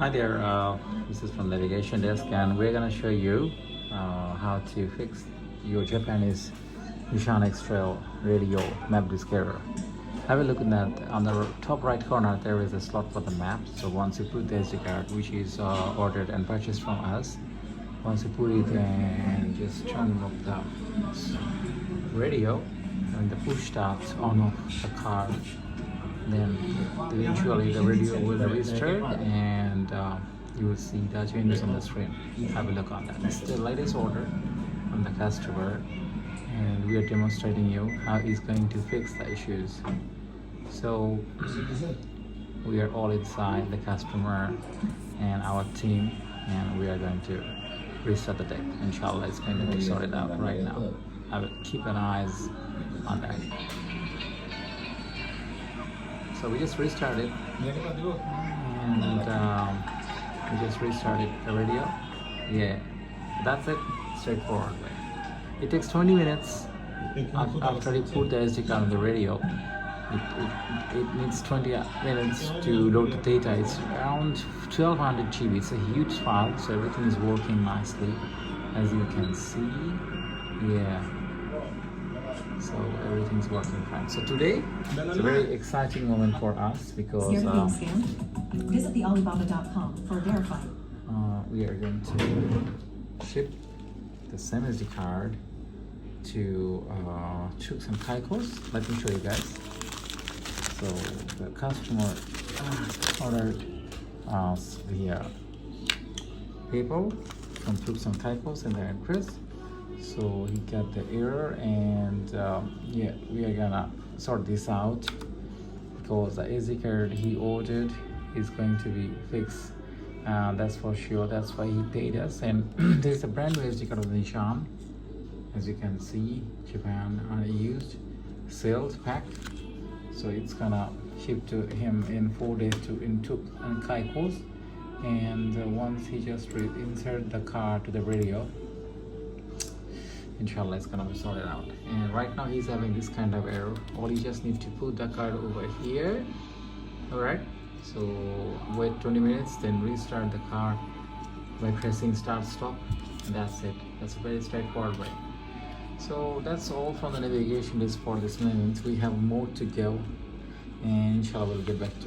Hi there, this is from Navigationdisk, and we're gonna show you how to fix your Japanese Nissan X-Trail radio map disk error. Have a look at that. On the top right corner there is a slot for the map. So once you put the SD card, which is ordered and purchased from us, once you put it and just turn off the radio, and the push starts on off the car, then eventually the radio will restart and you will see the changes on the screen. Have a look on that. It's the latest order from the customer, and we are demonstrating you how he's going to fix the issues. So we are all inside, the customer and our team, and we are going to restart the deck. Inshallah, it's going to be sorted out right now. I will keep an eyes on that. So we just restarted, and we just restarted the radio. Yeah, that's it, straightforward way. It takes 20 minutes after you put the SD card on the radio. It needs 20 minutes to load the data. It's around 1200 GB. It's a huge file, so everything is working nicely, as you can see. Yeah. So everything's working fine. So today it's a very exciting moment for us because visit the 𝗪𝗵𝗶𝗲.com for verify. We are going to ship the same SD card to 𝗙𝙗𝙧𝙚𝙧𝙧. Let me show you guys. So the customer ordered us via PayPal from 𝗙𝙗𝙧𝙚𝙧 in their address. So he got the error, and yeah, we are gonna sort this out because the SD card he ordered is going to be fixed. That's for sure. That's why he paid us. And there's a brand new SD card of Nissan, as you can see, Japan unused sales pack. So it's gonna ship to him in 4 days to 𝗙𝙗𝙧𝙚𝙧, and once he just insert the card to the radio, inshallah it's gonna be sorted out. And right now he's having this kind of error. All you just need to put the card over here. All right, so wait 20 minutes, then restart the car by pressing start stop, and that's it. That's a very straightforward way. So that's all from the Navigationdisk for this moment. We have more to go, and inshallah we'll get back to